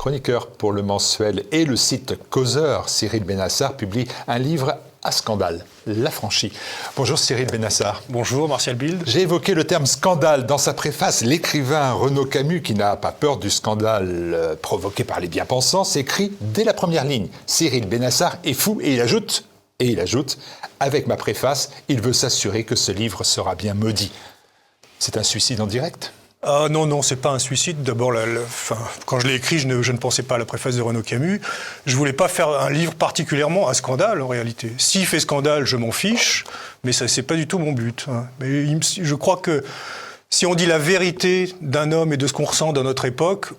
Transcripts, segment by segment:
Chroniqueur pour le mensuel et le site Causeur, Cyril Benassar publie un livre à scandale, L'Affranchi. Bonjour Cyril Benassar. Bonjour Martial Bild. J'ai évoqué le terme scandale dans sa préface. L'écrivain Renaud Camus, qui n'a pas peur du scandale provoqué par les bien-pensants, s'écrit dès la première ligne. Cyril Benassar est fou et il ajoute, avec ma préface, il veut s'assurer que ce livre sera bien maudit. C'est un suicide en direct ? Non, c'est pas un suicide. D'abord, quand je l'ai écrit, je ne pensais pas à la préface de Renaud Camus. Je voulais pas faire un livre particulièrement à scandale, en réalité. S'il fait scandale, je m'en fiche, mais ça, c'est pas du tout mon but. Mais je crois que si on dit la vérité d'un homme et de ce qu'on ressent dans notre époque,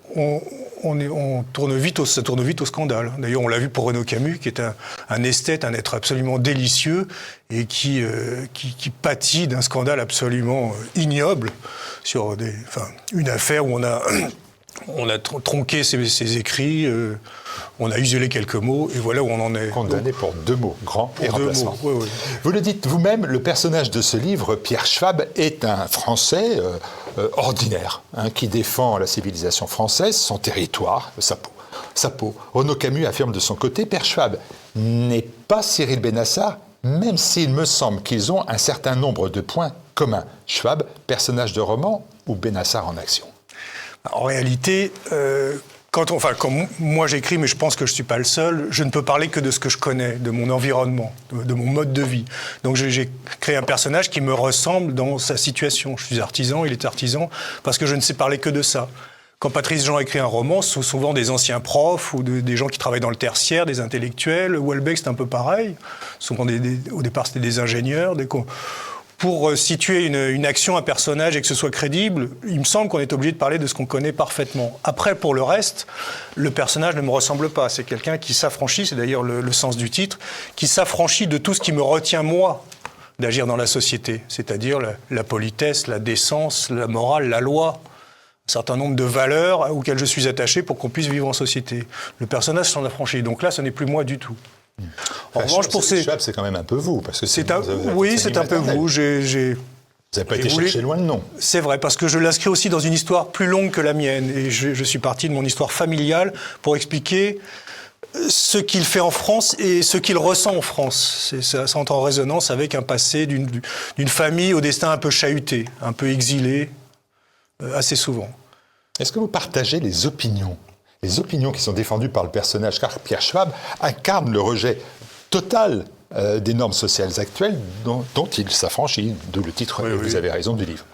ça tourne vite au scandale. D'ailleurs, on l'a vu pour Renaud Camus, qui est un esthète, un être absolument délicieux et qui pâtit d'un scandale absolument ignoble sur une affaire où on a tronqué ses écrits, on a usuré quelques mots, et voilà où on en est. Condamné pour 2 mots, grand et remplacement. Oui. Vous le dites vous-même, le personnage de ce livre, Pierre Schwab, est un Français ordinaire, qui défend la civilisation française, son territoire, sa peau. Renaud Camus affirme de son côté, Pierre Schwab n'est pas Cyril Benassar, même s'il me semble qu'ils ont un certain nombre de points communs. Schwab, personnage de roman ou Benassar en action? En réalité, quand moi j'écris, mais je pense que je ne suis pas le seul, je ne peux parler que de ce que je connais, de mon environnement, de mon mode de vie. Donc j'ai créé un personnage qui me ressemble dans sa situation. Je suis artisan, il est artisan, parce que je ne sais parler que de ça. Quand Patrice Jean écrit un roman, ce sont souvent des anciens profs ou des gens qui travaillent dans le tertiaire, des intellectuels. Houellebecq, c'est un peu pareil. Souvent, au départ, c'était des ingénieurs. Pour situer une action, un personnage et que ce soit crédible, il me semble qu'on est obligé de parler de ce qu'on connaît parfaitement. Après, pour le reste, le personnage ne me ressemble pas. C'est quelqu'un qui s'affranchit, c'est d'ailleurs le sens du titre, qui s'affranchit de tout ce qui me retient, moi, d'agir dans la société. C'est-à-dire la politesse, la décence, la morale, la loi. Un certain nombre de valeurs auxquelles je suis attaché pour qu'on puisse vivre en société. Le personnage s'en affranchit. Donc là, ce n'est plus moi du tout. En revanche, Schwab, c'est quand même un peu vous. Parce que c'est un peu vous. Vous n'avez pas été chercher loin le nom. C'est vrai, parce que je l'inscris aussi dans une histoire plus longue que la mienne. Et je suis parti de mon histoire familiale pour expliquer ce qu'il fait en France et ce qu'il ressent en France. Ça entre en résonance avec un passé d'une famille au destin un peu chahuté, un peu exilé, assez souvent. Est-ce que vous partagez les opinions qui sont défendues par le personnage, car Pierre Schwab incarne le rejet total des normes sociales actuelles dont il s'affranchit, d'où le titre, vous avez raison, du livre.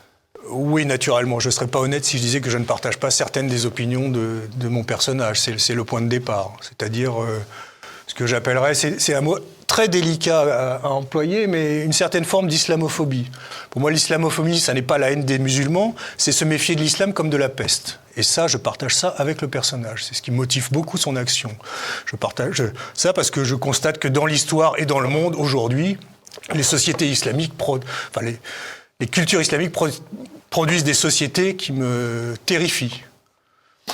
Oui, naturellement. Je ne serais pas honnête si je disais que je ne partage pas certaines des opinions de mon personnage. C'est le point de départ. C'est-à-dire ce que j'appellerais, c'est un mot très délicat à employer, mais une certaine forme d'islamophobie. Pour moi, l'islamophobie, ça n'est pas la haine des musulmans, c'est se méfier de l'islam comme de la peste. Et ça, je partage ça avec le personnage. C'est ce qui motive beaucoup son action. Je partage ça parce que je constate que dans l'histoire et dans le monde, aujourd'hui, les sociétés islamiques, les cultures islamiques produisent des sociétés qui me terrifient.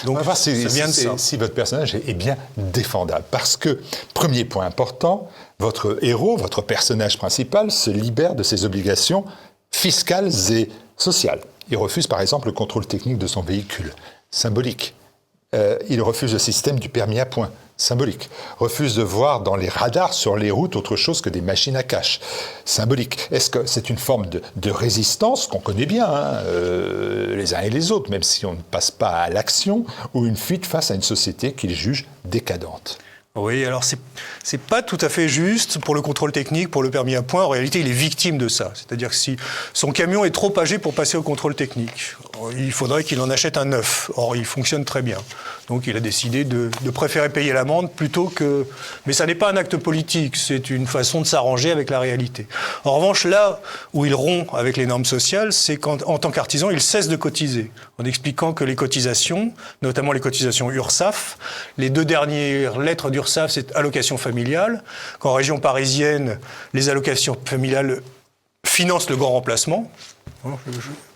Donc, on va voir si votre personnage est bien défendable. Parce que, premier point important, votre héros, votre personnage principal, se libère de ses obligations fiscales et sociales. Il refuse par exemple le contrôle technique de son véhicule, symbolique. Il refuse le système du permis à points, symbolique. Refuse de voir dans les radars sur les routes autre chose que des machines à cash, symbolique. Est-ce que c'est une forme de résistance qu'on connaît bien, les uns et les autres, même si on ne passe pas à l'action, ou une fuite face à une société qu'il juge décadente? Oui, alors c'est pas tout à fait juste pour le contrôle technique, pour le permis à points. En réalité, il est victime de ça. C'est-à-dire que si son camion est trop âgé pour passer au contrôle technique, il faudrait qu'il en achète un neuf. Or, il fonctionne très bien. Donc, il a décidé de préférer payer l'amende plutôt que... Mais ça n'est pas un acte politique, c'est une façon de s'arranger avec la réalité. En revanche, là où il rompt avec les normes sociales, c'est qu'en tant qu'artisan, il cesse de cotiser, en expliquant que les cotisations, notamment les cotisations URSSAF, les 2 dernières lettres d'URSSAF, c'est allocation familiale, qu'en région parisienne, les allocations familiales financent le grand remplacement. Je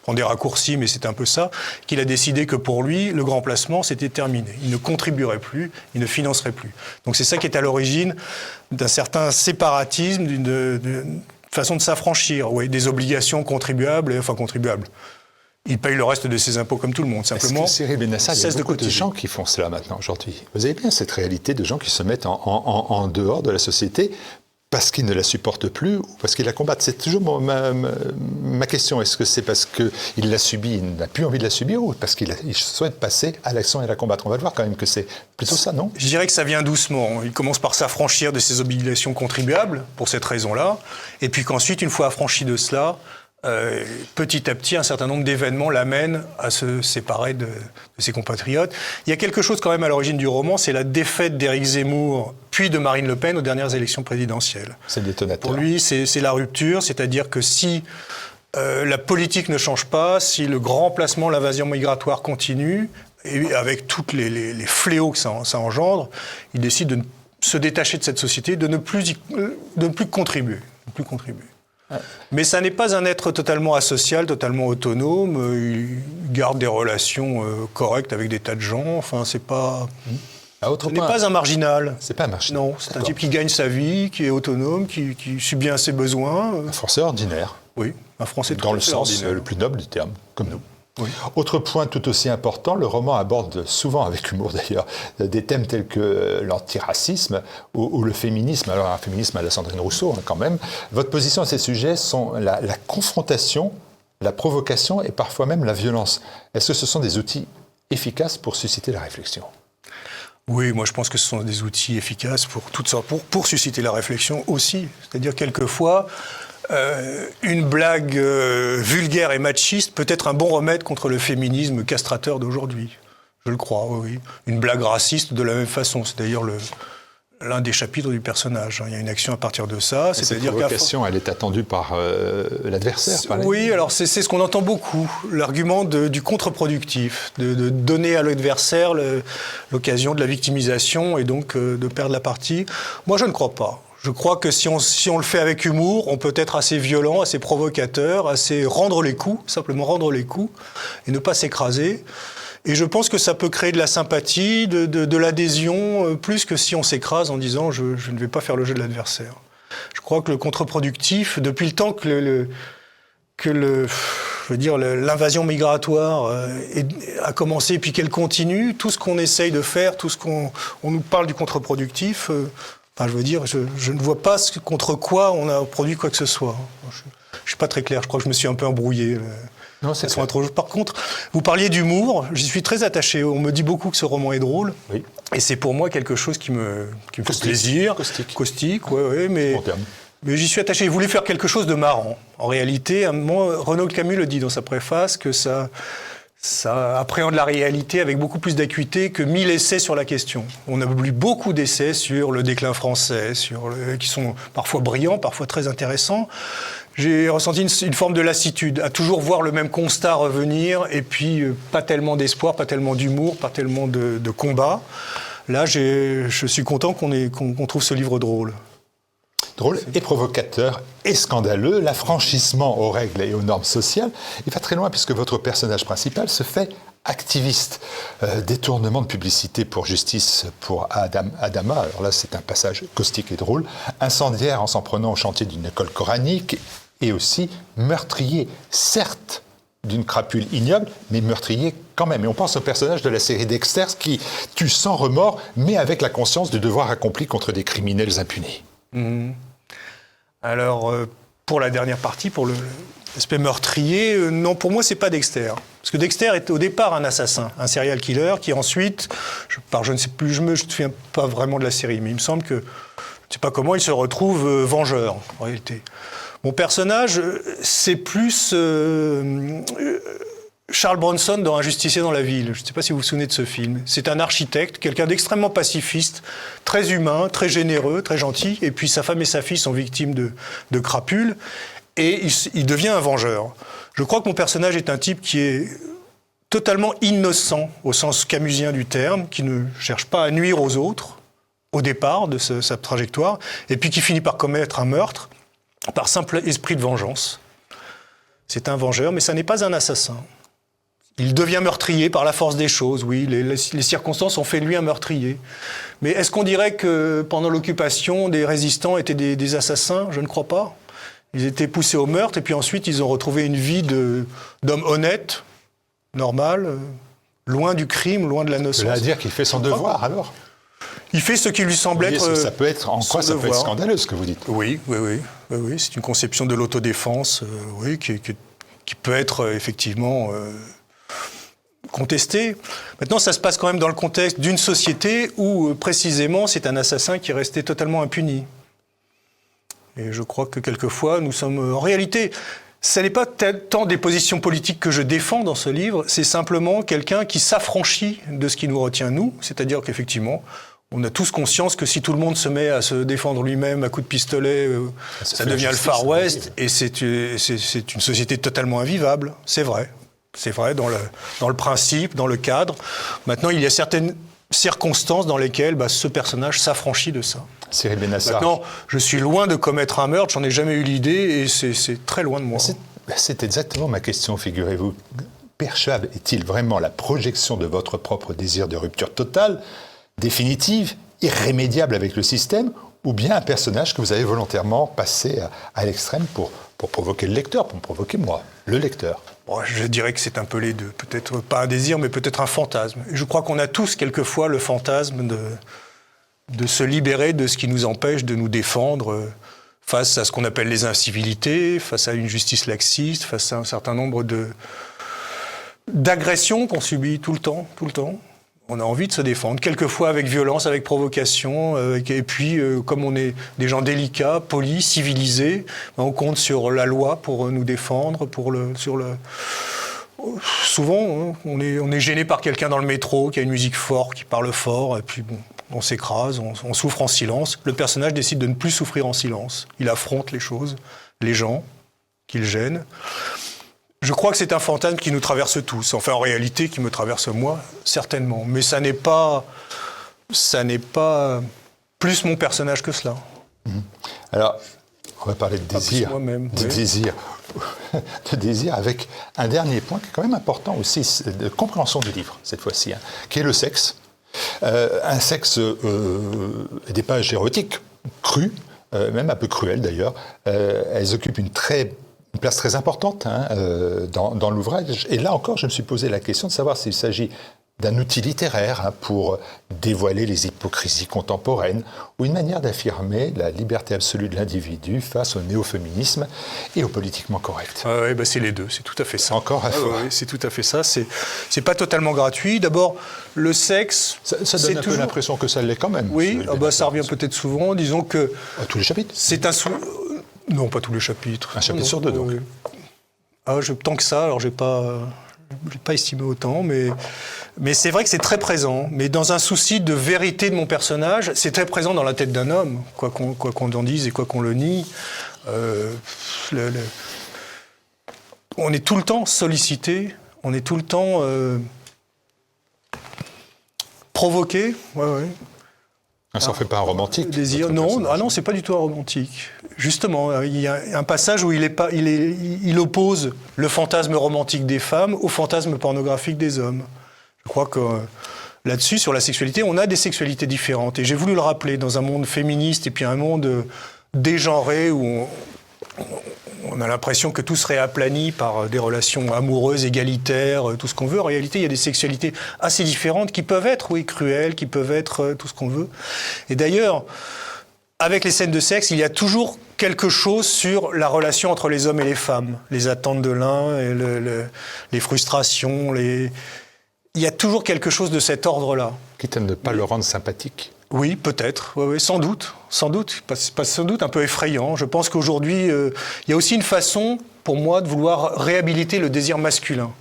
prends des raccourcis, mais c'est un peu ça, qu'il a décidé que pour lui, le grand remplacement, c'était terminé. Il ne contribuerait plus, il ne financerait plus. Donc c'est ça qui est à l'origine d'un certain séparatisme, d'une façon de s'affranchir, des obligations contribuables, il paye le reste de ses impôts comme tout le monde. Simplement, Cyril Benassa, il y a beaucoup de gens qui font cela maintenant, aujourd'hui. Vous avez bien cette réalité de gens qui se mettent en dehors de la société parce qu'ils ne la supportent plus ou parce qu'ils la combattent. C'est toujours ma question. Est-ce que c'est parce qu'il l'a subie, il n'a plus envie de la subir, ou parce qu'il souhaite passer à l'action et la combattre? On va le voir quand même que c'est plutôt ça, non? Je dirais que ça vient doucement. Il commence par s'affranchir de ses obligations contribuables, pour cette raison-là, et puis qu'ensuite, une fois affranchi de cela, petit à petit, un certain nombre d'événements l'amènent à se séparer de ses compatriotes. Il y a quelque chose quand même à l'origine du roman, c'est la défaite d'Éric Zemmour, puis de Marine Le Pen aux dernières élections présidentielles. C'est détonateur. Pour lui, c'est la rupture, c'est-à-dire que si la politique ne change pas, si le grand remplacement, l'invasion migratoire continue, et avec tous les fléaux que ça engendre, il décide de se détacher de cette société, de ne plus contribuer. Mais ça n'est pas un être totalement asocial, totalement autonome. Il garde des relations correctes avec des tas de gens. Enfin, c'est pas... Ce n'est pas un marginal. C'est pas un marginal. Non, c'est un type qui gagne sa vie, qui est autonome, qui subit bien ses besoins. Un Français ordinaire. Oui, un Français dans le sens le plus noble du terme, comme nous. Oui. Autre point tout aussi important, le roman aborde souvent, avec humour d'ailleurs, des thèmes tels que l'antiracisme ou le féminisme. Alors un féminisme à la Sandrine Rousseau, quand même. Votre position à ces sujets sont la confrontation, la provocation et parfois même la violence. Est-ce que ce sont des outils efficaces pour susciter la réflexion? Oui, moi je pense que ce sont des outils efficaces pour toutes sortes, pour susciter la réflexion aussi. C'est-à-dire quelquefois, une blague vulgaire et machiste peut être un bon remède contre le féminisme castrateur d'aujourd'hui. Je le crois, oui. Une blague raciste de la même façon. C'est d'ailleurs l'un des chapitres du personnage. Il y a une action à partir de ça. Cette provocation, elle est attendue par l'adversaire. Oui, alors c'est ce qu'on entend beaucoup. L'argument du contre-productif, de donner à l'adversaire l'occasion de la victimisation et donc de perdre la partie. Moi, je ne crois pas. Je crois que si on le fait avec humour, on peut être assez violent, assez provocateur, assez rendre les coups, simplement rendre les coups, et ne pas s'écraser. Et je pense que ça peut créer de la sympathie, de l'adhésion, plus que si on s'écrase en disant je ne vais pas faire le jeu de l'adversaire. Je crois que le contre-productif, depuis le temps que l'invasion migratoire a commencé et puis qu'elle continue, tout ce qu'on essaye de faire, tout ce qu'on nous parle du contre-productif, je ne vois pas contre quoi on a produit quoi que ce soit. Je ne suis pas très clair, je crois que je me suis un peu embrouillé. Non, c'est ça. Par contre, vous parliez d'humour, j'y suis très attaché. On me dit beaucoup que ce roman est drôle. Oui. Et c'est pour moi quelque chose qui me fait plaisir. Caustique, ouais, mais j'y suis attaché. Il voulait faire quelque chose de marrant. En réalité, à un moment, Renaud Camus le dit dans sa préface, que ça appréhende la réalité avec beaucoup plus d'acuité que 1000 essais sur la question. On a lu beaucoup d'essais sur le déclin français, qui sont parfois brillants, parfois très intéressants. J'ai ressenti une forme de lassitude, à toujours voir le même constat revenir, et puis pas tellement d'espoir, pas tellement d'humour, pas tellement de combat. Là, je suis content qu'on trouve ce livre drôle. Drôle et provocateur et scandaleux, l'affranchissement aux règles et aux normes sociales, il va très loin puisque votre personnage principal se fait activiste. Détournement de publicité pour justice pour Adama, alors là c'est un passage caustique et drôle, incendiaire en s'en prenant au chantier d'une école coranique et aussi meurtrier, certes d'une crapule ignoble, mais meurtrier quand même. Et on pense au personnage de la série Dexter qui tue sans remords, mais avec la conscience du devoir accompli contre des criminels impunis. Mmh. Alors, pour la dernière partie, pour l'aspect meurtrier, non, pour moi, c'est pas Dexter. Parce que Dexter est au départ un assassin, un serial killer, qui ensuite, je ne sais plus, je me souviens pas vraiment de la série, mais il me semble que, je ne sais pas comment, il se retrouve vengeur, en réalité. Mon personnage, c'est plus Charles Bronson dans Un justicier dans la ville. Je ne sais pas si vous vous souvenez de ce film. C'est un architecte, quelqu'un d'extrêmement pacifiste, très humain, très généreux, très gentil. Et puis sa femme et sa fille sont victimes de crapules. Et il devient un vengeur. Je crois que mon personnage est un type qui est totalement innocent, au sens camusien du terme, qui ne cherche pas à nuire aux autres, au départ de sa trajectoire, et puis qui finit par commettre un meurtre par simple esprit de vengeance. C'est un vengeur, mais ça n'est pas un assassin. Il devient meurtrier par la force des choses, oui, les circonstances ont fait de lui un meurtrier. Mais est-ce qu'on dirait que pendant l'occupation, des résistants étaient des assassins ? Je ne crois pas. Ils étaient poussés au meurtre et puis ensuite ils ont retrouvé une vie d'hommes honnêtes, normal, loin du crime, loin de la nocence. Cela veut dire qu'il fait son devoir, alors? Il fait ce qui lui semble être. Ça peut être en quoi ça peut être scandaleux, ce que vous dites? Oui. C'est une conception de l'autodéfense, qui peut être effectivement contestée. Maintenant, ça se passe quand même dans le contexte d'une société où, précisément, c'est un assassin qui est resté totalement impuni. Et je crois que quelquefois, nous sommes... En réalité, ce n'est pas tant des positions politiques que je défends dans ce livre, c'est simplement quelqu'un qui s'affranchit de ce qui nous retient, nous. C'est-à-dire qu'effectivement, on a tous conscience que si tout le monde se met à se défendre lui-même à coups de pistolet, ça devient le Far West, et c'est une société totalement invivable. C'est vrai. C'est vrai dans le principe, dans le cadre. Maintenant, il y a certaines circonstances dans lesquelles ce personnage s'affranchit de ça. Cyril Benassar. Maintenant, je suis loin de commettre un meurtre, j'en ai jamais eu l'idée, et c'est très loin de moi. C'est exactement ma question, figurez-vous. Père Chave est-il vraiment la projection de votre propre désir de rupture totale, définitive, irrémédiable avec le système, ou bien un personnage que vous avez volontairement passé à l'extrême pour provoquer le lecteur, pour me provoquer moi, le lecteur? Je dirais que c'est un peu les deux. Peut-être pas un désir, mais peut-être un fantasme. Et je crois qu'on a tous quelquefois le fantasme de se libérer de ce qui nous empêche de nous défendre face à ce qu'on appelle les incivilités, face à une justice laxiste, face à un certain nombre d'agressions qu'on subit tout le temps. On a envie de se défendre, quelquefois avec violence, avec provocation, et puis comme on est des gens délicats, polis, civilisés, on compte sur la loi pour nous défendre, Souvent, on est gêné par quelqu'un dans le métro qui a une musique forte, qui parle fort, et puis on s'écrase, on souffre en silence. Le personnage décide de ne plus souffrir en silence. Il affronte les choses, les gens qu'il gêne. Je crois que c'est un fantasme qui nous traverse tous. Enfin, en réalité, qui me traverse moi, certainement. Mais ça n'est pas plus mon personnage que cela. Alors, on va parler de désir. De désir avec un dernier point qui est quand même important aussi, de compréhension du livre, cette fois-ci, qui est le sexe. Un sexe et des pages érotiques, crues, même un peu cruelles d'ailleurs. Elles occupent une place très importante dans l'ouvrage. Et là encore, je me suis posé la question de savoir s'il s'agit d'un outil littéraire pour dévoiler les hypocrisies contemporaines ou une manière d'affirmer la liberté absolue de l'individu face au néo-féminisme et au politiquement correct. Oui, c'est les deux, c'est tout à fait ça. Encore à fois. Oui, c'est tout à fait ça. C'est pas totalement gratuit. D'abord, le sexe... Ça donne un peu l'impression que ça l'est quand même. Oui, ça revient peut-être souvent. Disons que... À tous les chapitres. C'est Non, pas tous les chapitres. Un chapitre sur deux, donc. Tant que ça, alors j'ai pas estimé autant, mais c'est vrai que c'est très présent. Mais dans un souci de vérité de mon personnage, c'est très présent dans la tête d'un homme, quoi qu'on en dise et quoi qu'on le nie. On est tout le temps sollicité, on est tout le temps provoqué. Ouais. Ça en fait pas un romantique. Désir. Non, c'est pas du tout un romantique. Justement, il y a un passage où il oppose le fantasme romantique des femmes au fantasme pornographique des hommes. Je crois que là-dessus, sur la sexualité, on a des sexualités différentes. Et j'ai voulu le rappeler dans un monde féministe et puis un monde dégenré où on a l'impression que tout serait aplani par des relations amoureuses, égalitaires, tout ce qu'on veut. En réalité, il y a des sexualités assez différentes qui peuvent être, cruelles, qui peuvent être tout ce qu'on veut. Et d'ailleurs, avec les scènes de sexe, il y a toujours quelque chose sur la relation entre les hommes et les femmes. Les attentes de l'un, et les frustrations, il y a toujours quelque chose de cet ordre-là. Quitte à ne pas le rendre sympathique. Oui, peut-être, oui, sans doute, sans doute un peu effrayant. Je pense qu'aujourd'hui, il y a aussi une façon, pour moi, de vouloir réhabiliter le désir masculin,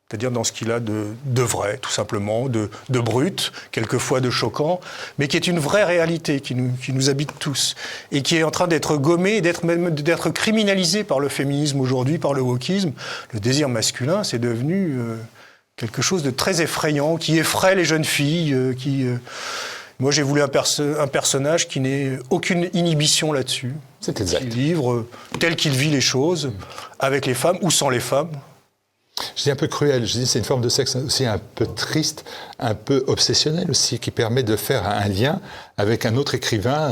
c'est-à-dire dans ce qu'il a de vrai, tout simplement, de brut, quelquefois de choquant, mais qui est une vraie réalité qui nous habite tous, et qui est en train d'être gommée, d'être criminalisée par le féminisme aujourd'hui, par le wokisme. Le désir masculin, c'est devenu quelque chose de très effrayant, qui effraie les jeunes filles, Moi, j'ai voulu un personnage qui n'ait aucune inhibition là-dessus. C'est exact. Qui livre tel qu'il vit les choses, avec les femmes ou sans les femmes. Je dis un peu cruel, je dis c'est une forme de sexe aussi un peu triste, un peu obsessionnel aussi, qui permet de faire un lien avec un autre écrivain,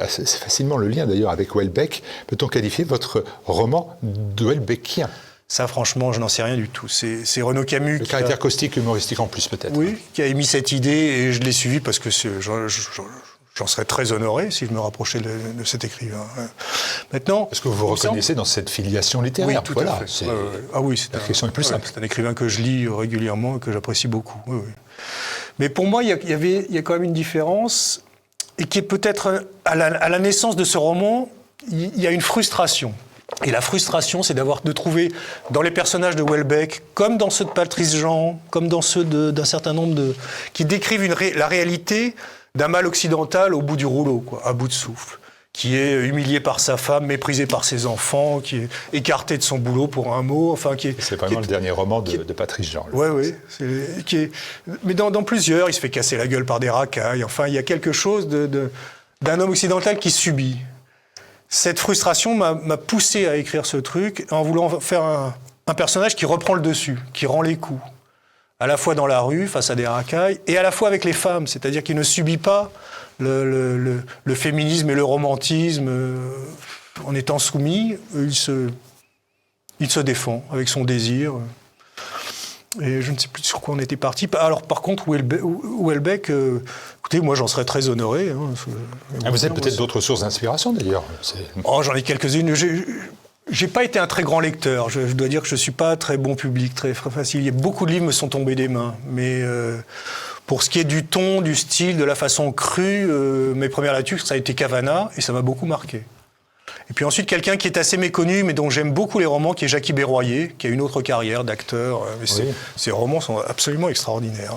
assez facilement le lien d'ailleurs avec Houellebecq. Peut-on qualifier votre roman de Houellebecquien ? Ça, franchement, je n'en sais rien du tout. C'est Renaud Camus Le caractère caustique, humoristique en plus, peut-être. Oui, qui a émis cette idée et je l'ai suivi parce que j'en serais très honoré si je me rapprochais de cet écrivain. Maintenant, est-ce que vous vous reconnaissez dans cette filiation littéraire? Oui, tout à fait. Ah oui, c'est la question est plus simple. C'est un écrivain que je lis régulièrement et que j'apprécie beaucoup. Oui, oui. Mais pour moi, il y a quand même une différence et qui est peut-être à la naissance de ce roman, il y a une frustration. Et la frustration, c'est de trouver dans les personnages de Houellebecq, comme dans ceux de Patrice Jean, comme dans ceux d'un certain nombre qui décrivent la réalité d'un mal occidental au bout du rouleau, quoi, à bout de souffle, qui est humilié par sa femme, méprisé par ses enfants, qui est écarté de son boulot pour un mot, enfin c'est vraiment le dernier roman de Patrice Jean. Oui. Mais dans plusieurs, il se fait casser la gueule par des racailles. Enfin, il y a quelque chose d'un homme occidental qui subit. Cette frustration m'a poussé à écrire ce truc en voulant faire un personnage qui reprend le dessus, qui rend les coups. À la fois dans la rue, face à des racailles, et à la fois avec les femmes. C'est-à-dire qu'il ne subit pas le féminisme et le romantisme en étant soumis. Il se défend avec son désir. Et je ne sais plus sur quoi on était parti. Alors par contre, Houellebecq, écoutez, moi j'en serais très honoré. Vous avez peut-être d'autres sources d'inspiration d'ailleurs. J'en ai quelques-unes. J'ai pas été un très grand lecteur. Je dois dire que je suis pas très bon public, très facile. Beaucoup de livres me sont tombés des mains. Mais pour ce qui est du ton, du style, de la façon crue, mes premières lectures, ça a été Cavana et ça m'a beaucoup marqué. Et puis ensuite, quelqu'un qui est assez méconnu, mais dont j'aime beaucoup les romans, qui est Jackie Berroyer, qui a une autre carrière d'acteur. Ses romans sont absolument extraordinaires.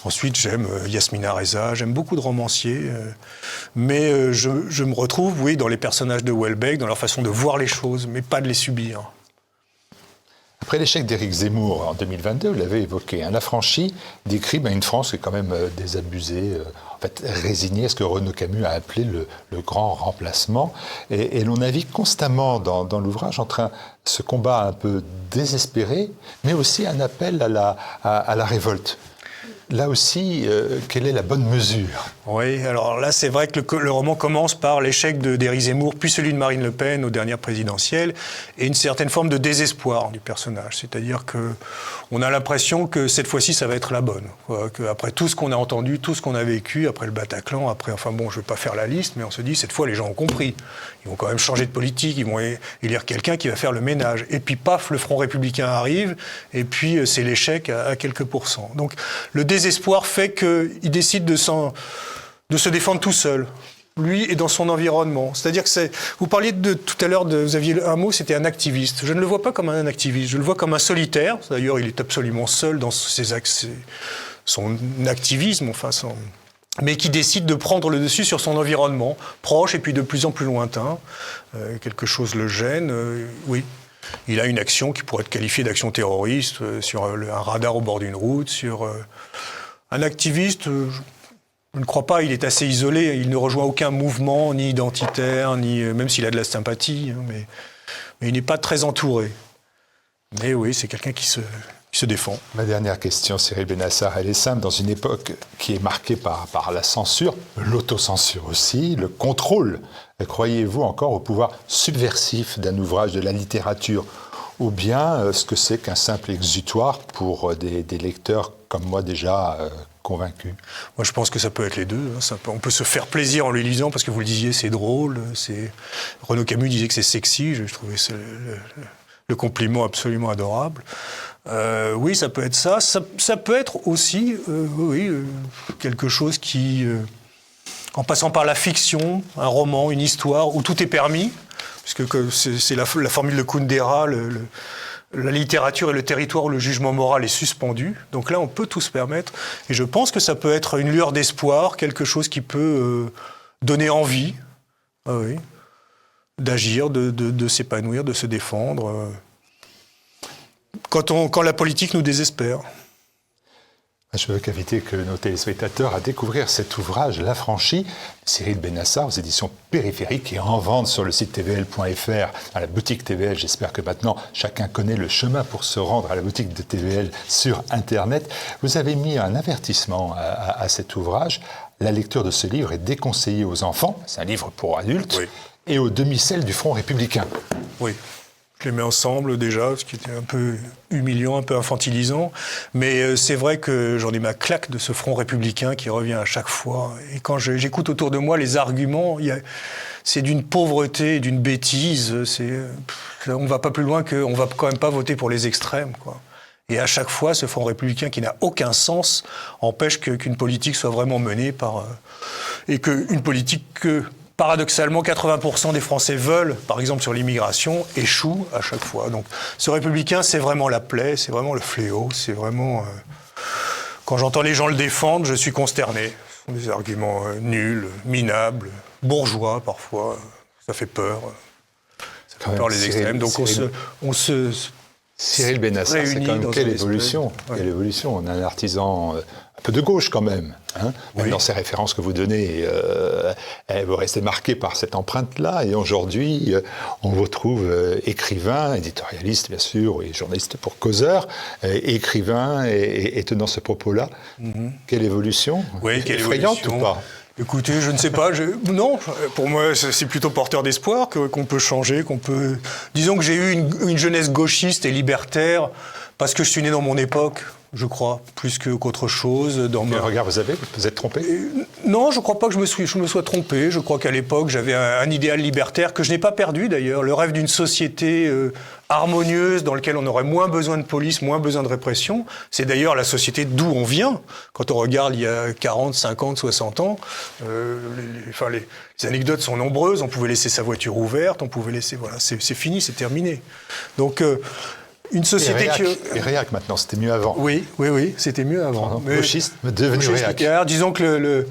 Ensuite, j'aime Yasmina Reza, j'aime beaucoup de romanciers. Mais je me retrouve, oui, dans les personnages de Houellebecq, dans leur façon de voir les choses, mais pas de les subir. Après l'échec d'Éric Zemmour en 2022, vous l'avez évoqué, L'Affranchi décrit une France qui est quand même désabusée, en fait résignée à ce que Renaud Camus a appelé le grand remplacement. Et l'on navigue constamment dans l'ouvrage entre ce combat un peu désespéré, mais aussi un appel à la révolte. Là aussi, quelle est la bonne mesure? Oui, alors là, c'est vrai que le roman commence par l'échec d'Éric Zemmour, puis celui de Marine Le Pen aux dernières présidentielles, et une certaine forme de désespoir du personnage. C'est-à-dire qu'on a l'impression que cette fois-ci, ça va être la bonne. Qu'après tout ce qu'on a entendu, tout ce qu'on a vécu, après le Bataclan, je ne vais pas faire la liste, mais on se dit, cette fois, les gens ont compris. Ils vont quand même changer de politique, ils vont élire quelqu'un qui va faire le ménage. Et puis, paf, le Front républicain arrive, et puis c'est l'échec à quelques pourcents. Donc, le désespoir fait qu'il décide de se défendre tout seul, lui et dans son environnement. C'est-à-dire que vous parliez tout à l'heure, vous aviez un mot, c'était un activiste. Je ne le vois pas comme un activiste, je le vois comme un solitaire. D'ailleurs, il est absolument seul dans son activisme, mais qui décide de prendre le dessus sur son environnement, proche et puis de plus en plus lointain. Quelque chose le gêne, oui. Il a une action qui pourrait être qualifiée d'action terroriste, sur un radar au bord d'une route, sur un activiste. Je ne crois pas, il est assez isolé, il ne rejoint aucun mouvement, ni identitaire, même s'il a de la sympathie, mais il n'est pas très entouré. Mais oui, c'est quelqu'un qui se défend. Ma dernière question, Cyril Benassar, elle est simple. Dans une époque qui est marquée par la censure, l'autocensure aussi, le contrôle, croyez-vous encore au pouvoir subversif d'un ouvrage de la littérature, ou bien ce que c'est qu'un simple exutoire pour des lecteurs comme moi déjà convaincus? Moi, je pense que ça peut être les deux. On peut se faire plaisir en le lisant, parce que vous le disiez, c'est drôle. Renaud Camus disait que c'est sexy. Je trouvais le compliment absolument adorable. Oui, ça peut être ça. Ça peut être aussi quelque chose qui, en passant par la fiction, un roman, une histoire, où tout est permis, puisque c'est la formule de Kundera, la littérature est le territoire où le jugement moral est suspendu. Donc là, on peut tout se permettre. Et je pense que ça peut être une lueur d'espoir, quelque chose qui peut donner envie d'agir, de s'épanouir, de se défendre, quand la politique nous désespère. Je veux inviter nos téléspectateurs à découvrir cet ouvrage, L'Affranchi, Cyril Benassar, aux éditions Périphériques, qui est en vente sur le site tvl.fr, à la boutique TVL. J'espère que maintenant, chacun connaît le chemin pour se rendre à la boutique de TVL sur Internet. Vous avez mis un avertissement à cet ouvrage. La lecture de ce livre est déconseillée aux enfants, c'est un livre pour adultes, et aux demi-celles du Front républicain. Oui. Je les mets ensemble déjà, ce qui était un peu humiliant, un peu infantilisant. Mais c'est vrai que j'en ai ma claque de ce front républicain qui revient à chaque fois. Et quand j'écoute autour de moi les arguments, c'est d'une pauvreté et d'une bêtise. On ne va pas plus loin qu'on ne va quand même pas voter pour les extrêmes, quoi. Et à chaque fois, ce front républicain qui n'a aucun sens empêche qu'une politique soit vraiment menée et qu'une politique que, paradoxalement, 80% des Français veulent, par exemple sur l'immigration, échoue à chaque fois. Donc ce républicain, c'est vraiment la plaie, c'est vraiment le fléau, c'est vraiment... Quand j'entends les gens le défendre, je suis consterné. Ce sont des arguments nuls, minables, bourgeois parfois, ça fait peur. Ça fait peur les extrêmes. Donc on se Cyril Benassar, c'est quand même quelle évolution, quelle évolution. On a un artisan un peu de gauche quand même. Hein. Même oui. Dans ces références que vous donnez, vous restez marqué par cette empreinte-là. Et aujourd'hui, on vous trouve écrivain, éditorialiste bien sûr, et journaliste pour Causeur, écrivain et tenant ce propos-là. Mm-hmm. Quelle évolution, oui, quelle effrayante évolution. Ou pas? Écoutez, je ne sais pas. Non, pour moi, c'est plutôt porteur d'espoir qu'on peut changer, qu'on peut... Disons que j'ai eu une jeunesse gauchiste et libertaire parce que je suis né dans mon époque, je crois, plus qu'autre chose. Quel regard vous avez? Vous êtes trompé? Non, je ne crois pas que je me sois trompé. Je crois qu'à l'époque, j'avais un idéal libertaire que je n'ai pas perdu d'ailleurs. Le rêve d'une société harmonieuse dans laquelle on aurait moins besoin de police, moins besoin de répression. C'est d'ailleurs la société d'où on vient. Quand on regarde il y a 40, 50, 60 ans, les anecdotes sont nombreuses. On pouvait laisser sa voiture ouverte, on pouvait laisser... Voilà, c'est fini, c'est terminé. Donc... une société et réac maintenant, c'était mieux avant. Oui, c'était mieux avant. Gauchiste, devenu réac. Disons que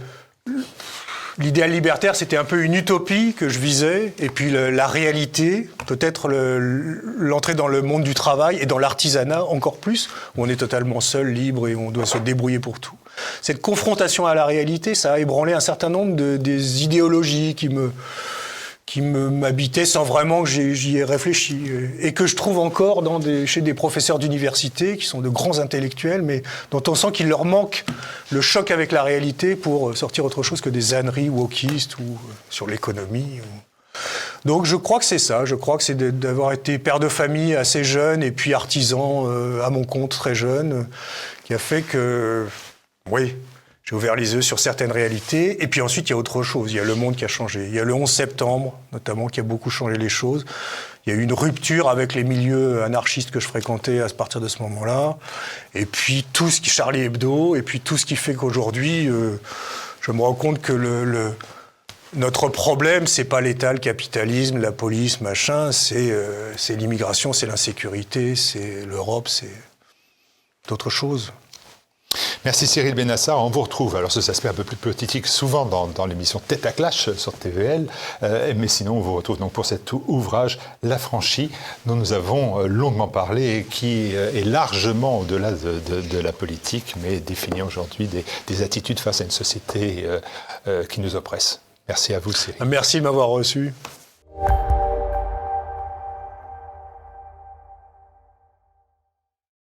l'idéal libertaire, c'était un peu une utopie que je visais, et puis la réalité, peut-être l'entrée dans le monde du travail et dans l'artisanat encore plus, où on est totalement seul, libre, et on doit se débrouiller pour tout. Cette confrontation à la réalité, ça a ébranlé un certain nombre des idéologies qui m'habitaient sans vraiment que j'y ai réfléchi. Et que je trouve encore chez des professeurs d'université, qui sont de grands intellectuels, mais dont on sent qu'il leur manque le choc avec la réalité pour sortir autre chose que des âneries wokistes ou sur l'économie. Donc je crois que c'est ça. Je crois que c'est d'avoir été père de famille assez jeune et puis artisan à mon compte très jeune, qui a fait que... Oui. J'ai ouvert les yeux sur certaines réalités. Et puis ensuite, il y a autre chose. Il y a le monde qui a changé. Il y a le 11 septembre, notamment, qui a beaucoup changé les choses. Il y a eu une rupture avec les milieux anarchistes que je fréquentais à partir de ce moment-là. Et puis tout ce qui... Charlie Hebdo, et puis tout ce qui fait qu'aujourd'hui, je me rends compte que notre problème, c'est pas l'État, le capitalisme, la police, machin. C'est l'immigration, c'est l'insécurité, c'est l'Europe, c'est d'autres choses. Merci Cyril Benassar. On vous retrouve, alors cet aspect un peu plus politique, souvent dans l'émission Tête à Clash sur TVL, mais sinon on vous retrouve donc pour cet ouvrage L'Affranchi, dont nous avons longuement parlé et qui est largement au-delà de la politique, mais définit aujourd'hui des attitudes face à une société qui nous oppresse. Merci à vous Cyril. Merci de m'avoir reçu.